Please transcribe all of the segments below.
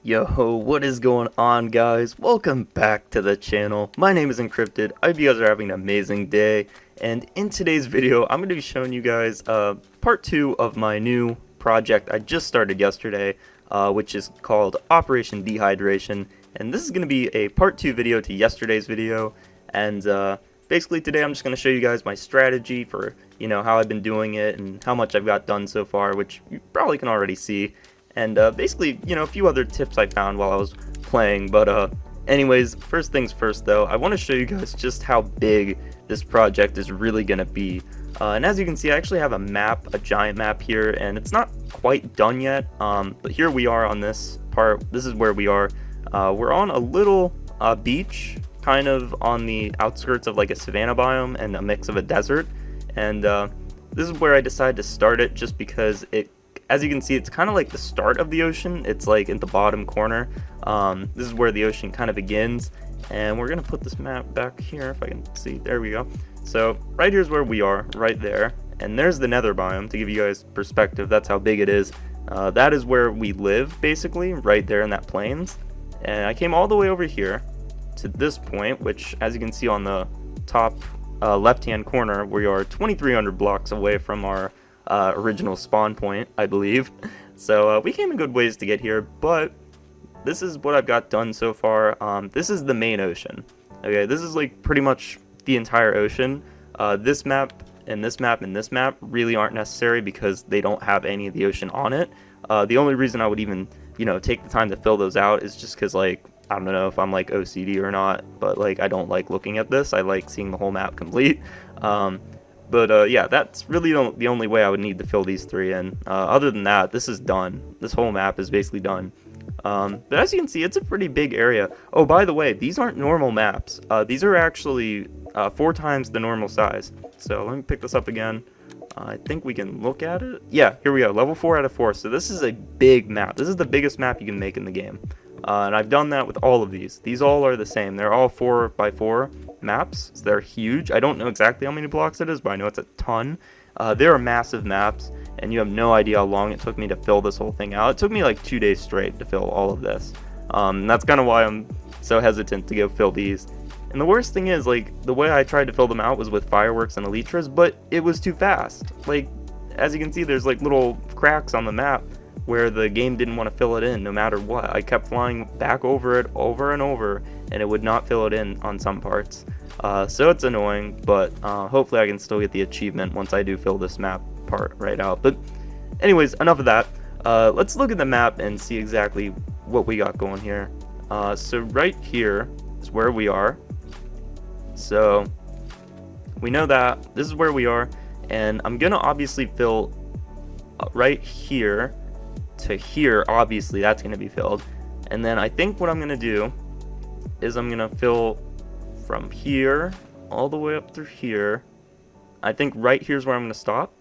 Yo, what is going on, guys? Welcome back to the channel. My name is Encrypted. I hope you guys are having an amazing day. And in today's video, I'm going to be showing you guys part 2 of my new project I just started yesterday, which is called Operation Dehydration. And this is going to be a part 2 video to yesterday's video. And basically today I'm just going to show you guys my strategy for, how I've been doing it and how much I've got done so far, which you probably can already see. And basically, a few other tips I found while I was playing. But anyways, first things first though, I want to show you guys just how big this project is really going to be. And as you can see, I actually have a map, a giant map here, and it's not quite done yet. But here we are on this part. This is where we are. We're on a little beach, kind of on the outskirts of like a savanna biome and a mix of a desert. And this is where I decided to start it just because as you can see, it's kind of like the start of the ocean. It's like in the bottom corner. This is where the ocean kind of begins. And we're going to put this map back here if I can see. There we go. So right here's where we are, right there. And there's the nether biome to give you guys perspective. That's how big it is. That is where we live, basically, right there in that plains. And I came all the way over here to this point, which, as you can see on the top left-hand corner, we are 2,300 blocks away from our original spawn point, I believe. So we came a good ways to get here, but this is what I've got done so far. This is the main ocean. Okay, this is like pretty much the entire ocean. This map and this map and this map really aren't necessary because they don't have any of the ocean on it. The only reason I would even, take the time to fill those out is just because, like, I don't know if I'm like OCD or not, but like I don't like looking at this. I like seeing the whole map complete. But yeah, that's really the only way I would need to fill these three in. Other than that, this is done. This whole map is basically done. But as you can see, it's a pretty big area. Oh, by the way, these aren't normal maps. These are actually 4 times the normal size. So let me pick this up again. I think we can look at it. Yeah, here we go. Level 4 out of 4. So this is a big map. This is the biggest map you can make in the game. And I've done that with all of these. These all are the same. They're all 4x4 maps. So they're huge. I don't know exactly how many blocks it is, but I know it's a ton. They are massive maps, and you have no idea how long it took me to fill this whole thing out. It took me like 2 days straight to fill all of this. And that's kind of why I'm so hesitant to go fill these. And the worst thing is, like, the way I tried to fill them out was with fireworks and elytras, but it was too fast. Like, as you can see, there's like little cracks on the map where the game didn't want to fill it in no matter what. I kept flying back over it over and over, and it would not fill it in on some parts. So it's annoying, but hopefully I can still get the achievement once I do fill this map part right out. But anyways, enough of that. Let's look at the map and see exactly what we got going here. So right here is where we are. So we know that this is where we are, and I'm gonna obviously fill right here to here. Obviously that's going to be filled, and then I think what I'm going to do is I'm going to fill from here all the way up through here. I think right here's where I'm going to stop,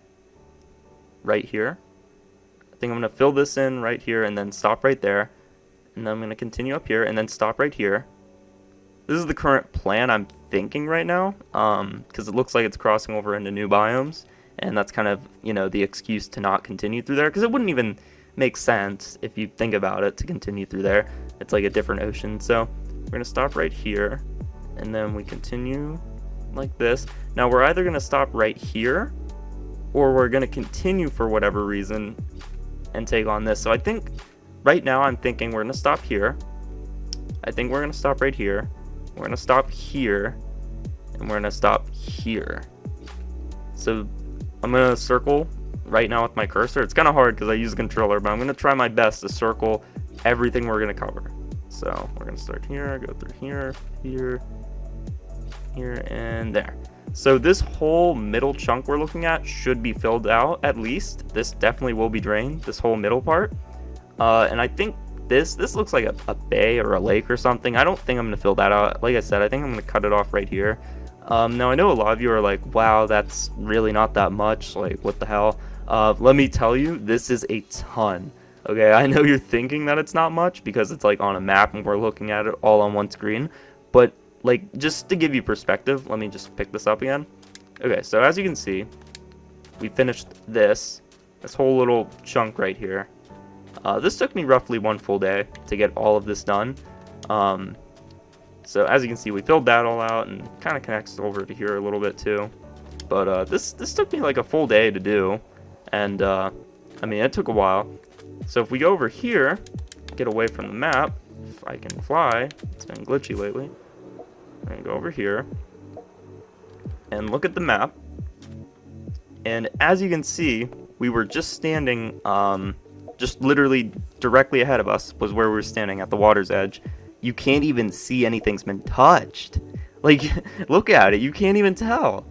right here. I think I'm going to fill this in right here and then stop right there, and then I'm going to continue up here and then stop right here. This is the current plan I'm thinking right now, because it looks like it's crossing over into new biomes, and that's kind of, the excuse to not continue through there, because it wouldn't even makes sense if you think about it to continue through there. It's like a different ocean. So we're gonna stop right here, and then we continue like this. Now we're either gonna stop right here, or we're gonna continue for whatever reason and take on this. So I think right now I'm thinking we're gonna stop here. I think we're gonna stop right here. We're gonna stop here, and we're gonna stop here. So I'm gonna circle right now with my cursor. It's kind of hard because I use a controller, but I'm going to try my best to circle everything we're going to cover. So we're going to start here, go through here, here, here, and there. So this whole middle chunk we're looking at should be filled out at least. This definitely will be drained, this whole middle part. And I think this looks like a bay or a lake or something. I don't think I'm going to fill that out. Like I said, I think I'm going to cut it off right here. Now I know a lot of you are like, wow, that's really not that much. Like, what the hell? Let me tell you, this is a ton. Okay, I know you're thinking that it's not much because it's like on a map and we're looking at it all on one screen, but like, just to give you perspective, let me just pick this up again. Okay, so as you can see, we finished this whole little chunk right here. This took me roughly 1 full day to get all of this done. So as you can see, we filled that all out, and kind of connects over to here a little bit too. But this took me like a full day to do, and I mean, it took a while. So if we go over here, get away from the map, if I can fly, it's been glitchy lately. I'm gonna go over here and look at the map, and as you can see, we were just standing, just literally directly ahead of us was where we were standing at the water's edge. You can't even see anything's been touched. Like, look at it, you can't even tell.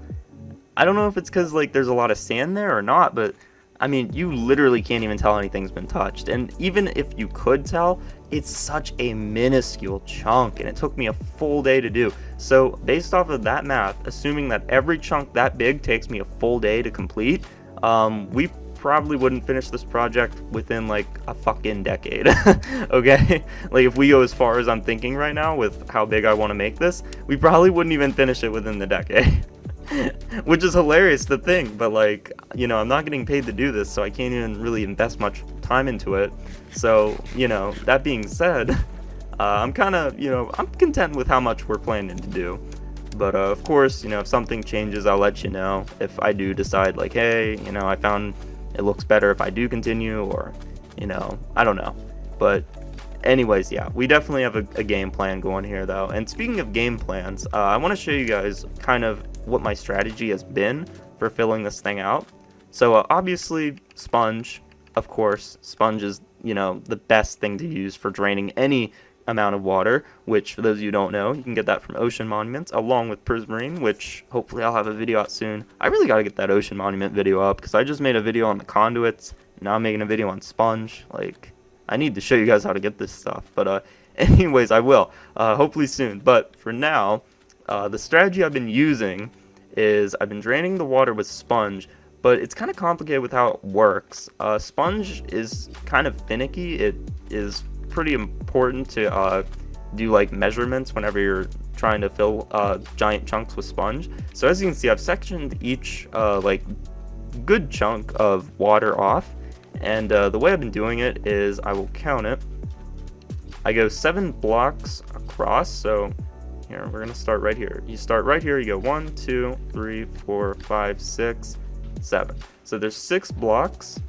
I don't know if it's because, like, there's a lot of sand there or not, but I mean, you literally can't even tell anything's been touched. And even if you could tell, it's such a minuscule chunk, and it took me a full day to do. So based off of that math, assuming that every chunk that big takes me a full day to complete, we probably wouldn't finish this project within like a fucking decade. Okay, like if we go as far as I'm thinking right now with how big I want to make this, we probably wouldn't even finish it within the decade. Which is hilarious to think, but like, you know, I'm not getting paid to do this, so I can't even really invest much time into it. So, you know, that being said, I'm kind of, you know, I'm content with how much we're planning to do. But of course, you know, if something changes, I'll let you know. If I do decide like, hey, you know, I found it looks better if I do continue, or, you know, I don't know. But anyways, yeah, we definitely have a game plan going here though. And speaking of game plans, I want to show you guys kind of what my strategy has been for filling this thing out. So obviously sponge, of course, sponge is, you know, the best thing to use for draining any amount of water, which for those of you who don't know, you can get that from Ocean Monuments along with Prismarine, which hopefully I'll have a video out soon. I really got to get that Ocean Monument video up because I just made a video on the conduits, and now I'm making a video on sponge. Like, I need to show you guys how to get this stuff, but anyways, I will hopefully soon. But for now, the strategy I've been using is I've been draining the water with sponge, but it's kind of complicated with how it works. Sponge is kind of finicky. It is pretty important to do like measurements whenever you're trying to fill giant chunks with sponge. So as you can see, I've sectioned each like good chunk of water off, and the way I've been doing it is I will count it. I go 7 blocks across, so here, we're gonna start right here. You start right here, you go 1, 2, 3, 4, 5, 6, 7. So there's 6 blocks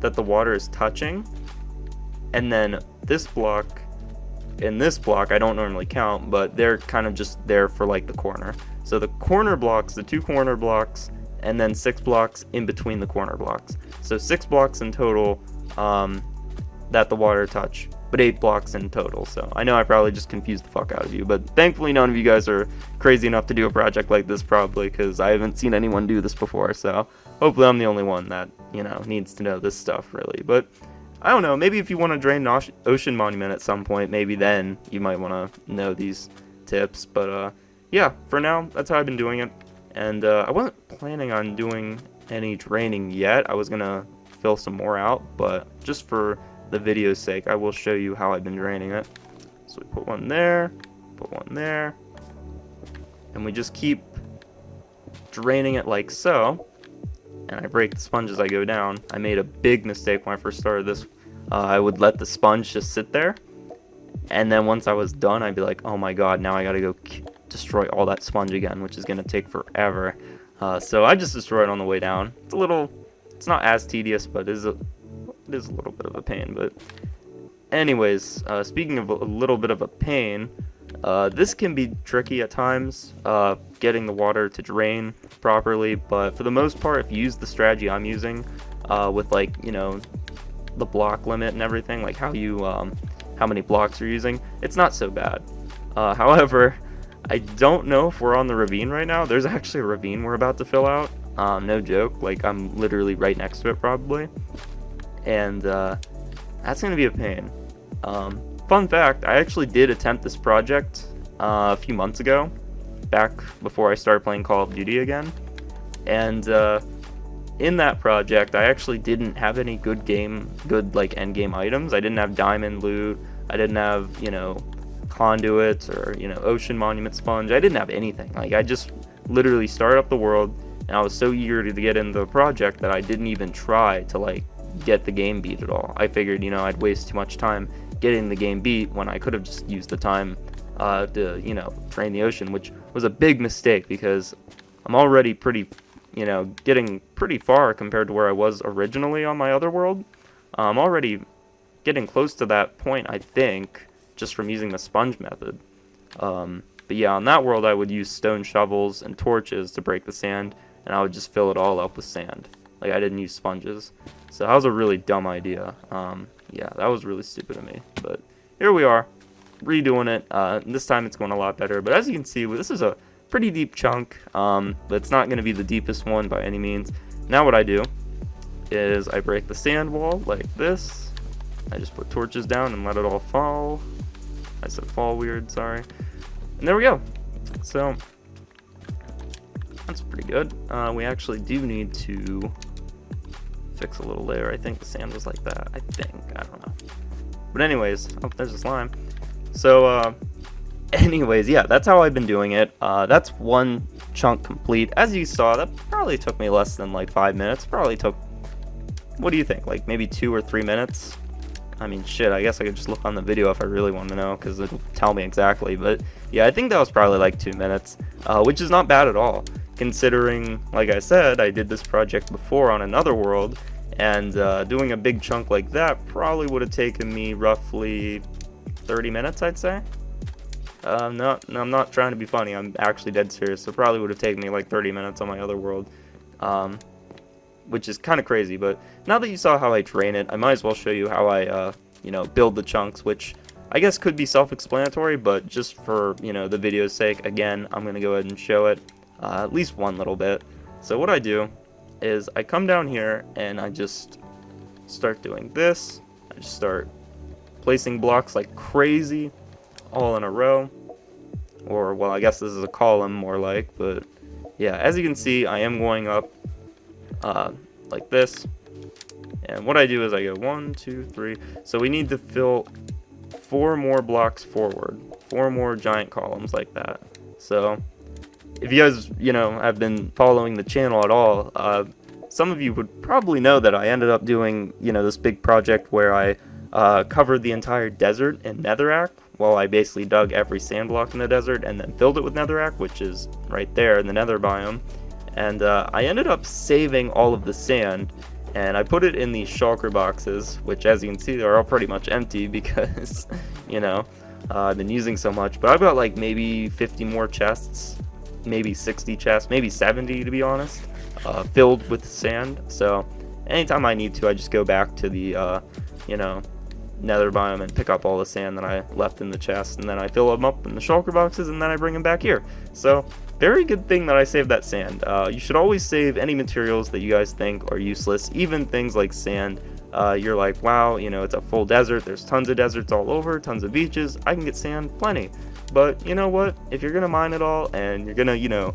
that the water is touching, and then this block and this block I don't normally count, but they're kind of just there for like the corner. So the corner blocks, the 2 corner blocks, and then 6 blocks in between the corner blocks. So 6 blocks in total that the water touch, but 8 blocks in total. So I know I probably just confused the fuck out of you, but thankfully none of you guys are crazy enough to do a project like this, probably, because I haven't seen anyone do this before. So hopefully I'm the only one that, you know, needs to know this stuff really. But I don't know, maybe if you want to drain an Ocean Monument at some point, maybe then you might want to know these tips. But yeah, for now, that's how I've been doing it. And I wasn't planning on doing any draining yet. I was going to fill some more out, but just for the video's sake, I will show you how I've been draining it. So we put one there, put one there, and we just keep draining it like so. And I break the sponge as I go down. I made a big mistake when I first started this. I would let the sponge just sit there, and then once I was done, I'd be like, oh my god, now I gotta go destroy all that sponge again, which is gonna take forever. So I just destroyed it on the way down. It's not as tedious, but it is a little bit of a pain. But anyways, speaking of a little bit of a pain, this can be tricky at times, getting the water to drain properly, but for the most part, if you use the strategy I'm using, with like, you know, the block limit and everything, like how many blocks you're using, it's not so bad. However, I don't know if we're on the ravine right now. There's actually a ravine we're about to fill out. No joke, like I'm literally right next to it probably. And that's gonna be a pain. Fun fact, I actually did attempt this project a few months ago, back before I started playing Call of Duty again. And in that project, I actually didn't have any good like end game items. I didn't have diamond loot. I didn't have, you know, conduits or, you know, Ocean Monument sponge. I didn't have anything. Like, I just literally started up the world, and I was so eager to get into the project that I didn't even try to like get the game beat at all. I figured, you know, I'd waste too much time getting the game beat when I could have just used the time to, you know, drain the ocean, which was a big mistake because I'm already pretty, you know, getting pretty far compared to where I was originally on my other world. I'm already getting close to that point, I think, just from using the sponge method. But yeah, on that world I would use stone shovels and torches to break the sand, and I would just fill it all up with sand. Like, I didn't use sponges. So that was a really dumb idea. Yeah, that was really stupid of me. But here we are, redoing it. This time it's going a lot better. But as you can see, this is a pretty deep chunk, but it's not going to be the deepest one by any means. Now what I do is I break the sand wall like this. I just put torches down and let it all fall. I said fall weird, sorry. And there we go. So that's pretty good. We actually do need to fix a little layer. I think the sand was like that. I don't know. But anyways, oh, there's a slime. So anyways, yeah, that's how I've been doing it. That's one chunk complete. As you saw, that probably took me less than like 5 minutes. Probably took, what do you think, like maybe 2 or 3 minutes? I mean, shit, I guess I could just look on the video if I really want to know, because it'll tell me exactly. But yeah, I think that was probably like 2 minutes, which is not bad at all, considering, like I said, I did this project before on another world, and doing a big chunk like that probably would have taken me roughly 30 minutes, I'd say. No, I'm not trying to be funny, I'm actually dead serious. So probably would have taken me like 30 minutes on my other world, which is kind of crazy. But now that you saw how I drain it, I might as well show you how I, you know, build the chunks, which I guess could be self-explanatory, but just for, you know, the video's sake, again, I'm going to go ahead and show it at least one little bit. So what I do is I come down here and I just start doing this. I just start placing blocks like crazy, all in a row, or well, I guess this is a column more like, but yeah, as you can see, I am going up like this, and what I do is I go 1, 2, 3, so we need to fill 4 more blocks forward, 4 more giant columns like that. So if you guys, you know, have been following the channel at all, some of you would probably know that I ended up doing, you know, this big project where I covered the entire desert in netherrack. Well, I basically dug every sand block in the desert and then filled it with netherrack, which is right there in the nether biome. And I ended up saving all of the sand, and I put it in these shulker boxes, which, as you can see, they're all pretty much empty because, you know, I've been using so much. But I've got like maybe 50 more chests, maybe 60 chests, maybe 70 to be honest, filled with sand. So anytime I need to, I just go back to the, you know, nether biome and pick up all the sand that I left in the chest, and then I fill them up in the shulker boxes, and then I bring them back here. So very good thing that I saved that sand. You should always save any materials that you guys think are useless, even things like sand. You're like, wow, you know, it's a full desert, there's tons of deserts all over, tons of beaches, I can get sand plenty. But you know what, if you're gonna mine it all and you're gonna, you know,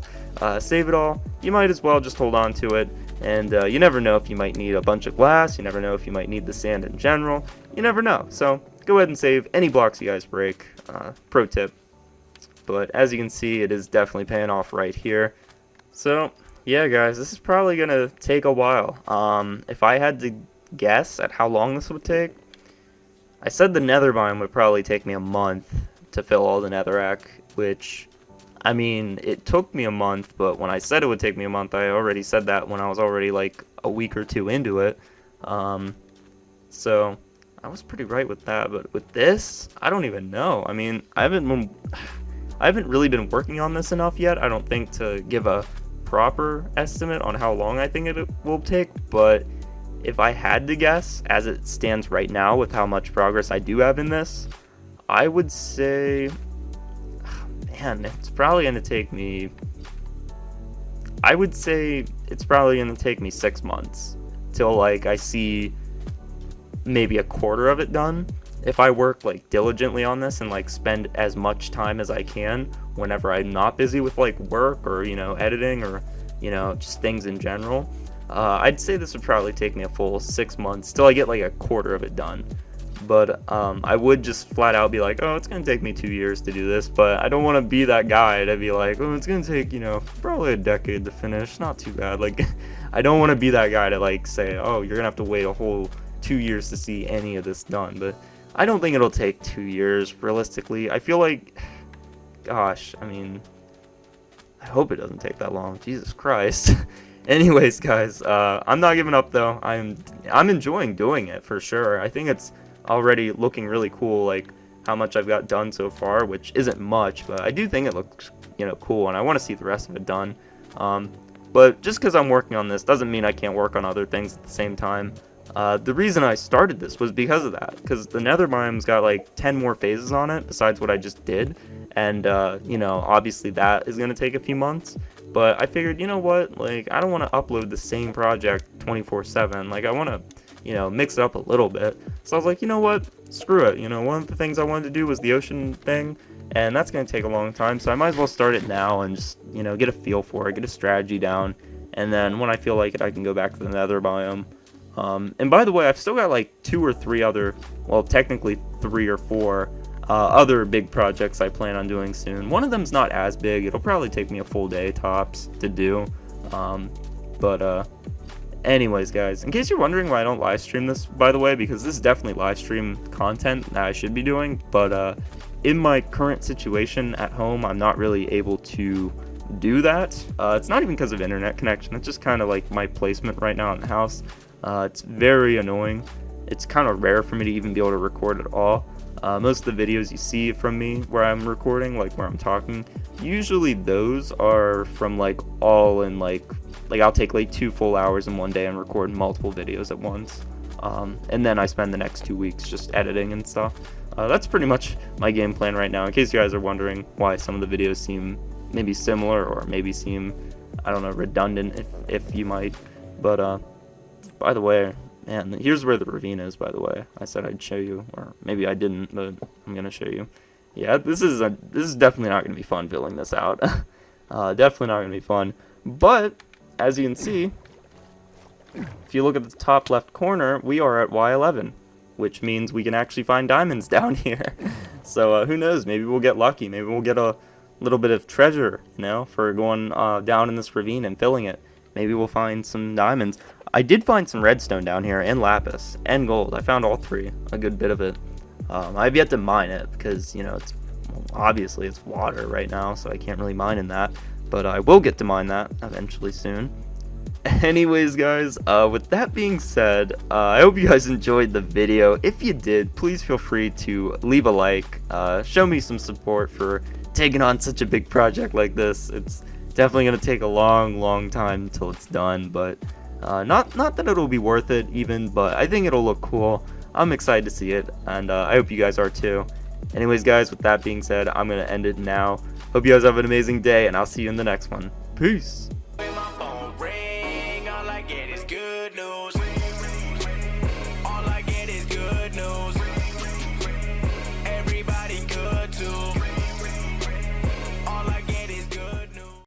save it all, you might as well just hold on to it. And you never know if you might need a bunch of glass, you never know if you might need the sand in general, you never know. So go ahead and save any blocks you guys break, pro tip. But as you can see, it is definitely paying off right here. So yeah guys, this is probably gonna take a while. If I had to guess at how long this would take, I said the nether biome would probably take me a month to fill all the netherrack, which, I mean, it took me a month, but when I said it would take me a month, I already said that when I was already like a week or 2 into it. So I was pretty right with that, but with this, I don't even know. I mean, I haven't really been working on this enough yet, I don't think, to give a proper estimate on how long I think it will take. But if I had to guess, as it stands right now with how much progress I do have in this, I would say, man, it's probably going to take me, I would say it's probably going to take me 6 months till like I see maybe a quarter of it done. If I work like diligently on this and like spend as much time as I can whenever I'm not busy with like work or, you know, editing or, you know, just things in general, I'd say this would probably take me a full 6 months till I get like a quarter of it done. But I would just flat out be like, oh, it's going to take me 2 years to do this, but I don't want to be that guy to be like, oh, it's going to take, you know, probably a decade to finish, not too bad. Like, I don't want to be that guy to like say, oh, you're gonna have to wait a whole 2 years to see any of this done. But I don't think it'll take 2 years realistically. I feel like, gosh, I mean, I hope it doesn't take that long. Jesus Christ. Anyways, guys, I'm not giving up though. I'm enjoying doing it for sure. I think it's already looking really cool, like how much I've got done so far, which isn't much, but I do think it looks, cool, and I want to see the rest of it done. But just because I'm working on this doesn't mean I can't work on other things at the same time. The reason I started this was because of that, because the nether biome's got like 10 more phases on it besides what I just did, and obviously that is going to take a few months. But I figured, you know what, like, I don't want to upload the same project 24/7. Like, I want to, mix it up a little bit. So I was like, you know what, screw it. One of the things I wanted to do was the ocean thing, and that's going to take a long time. So I might as well start it now and just, get a feel for it, get a strategy down. And then when I feel like it, I can go back to the nether biome. And by the way, I've still got like 2 or 3 other, well, technically 3 or 4 other big projects I plan on doing soon. One of them's not as big. It'll probably take me a full day tops to do. Anyways, guys, in case you're wondering why I don't live stream this, by the way, because this is definitely live stream content that I should be doing, but in my current situation at home, I'm not really able to do that. It's not even because of internet connection. It's just kind of like my placement right now in the house. It's very annoying. It's kind of rare for me to even be able to record at all. Most of the videos you see from me where I'm recording, like where I'm talking, usually those are from like all in like I'll take like 2 full hours in one day and record multiple videos at once. And then I spend the next 2 weeks just editing and stuff. That's pretty much my game plan right now, in case you guys are wondering why some of the videos seem maybe similar or maybe seem, I don't know, redundant if you might. But by the way, man, here's where the ravine is, by the way. I said I'd show you, or maybe I didn't, but I'm gonna show you. Yeah, this is definitely not gonna be fun filling this out. Definitely not gonna be fun. But as you can see, if you look at the top left corner, we are at Y11, which means we can actually find diamonds down here. So who knows? Maybe we'll get lucky. Maybe we'll get a little bit of treasure, for going down in this ravine and filling it. Maybe we'll find some diamonds. I did find some redstone down here, and lapis, and gold. I found all 3, a good bit of it. I've yet to mine it, because, obviously it's water right now, so I can't really mine in that. But I will get to mine that eventually soon. Anyways, guys, with that being said, I hope you guys enjoyed the video. If you did, please feel free to leave a like. Show me some support for taking on such a big project like this. It's definitely going to take a long time until it's done, but not that it'll be worth it even, but I think it'll look cool. I'm excited to see it, and I hope you guys are too. Anyways, guys, with that being said, I'm going to end it now. Hope you guys have an amazing day, and I'll see you in the next one. Peace!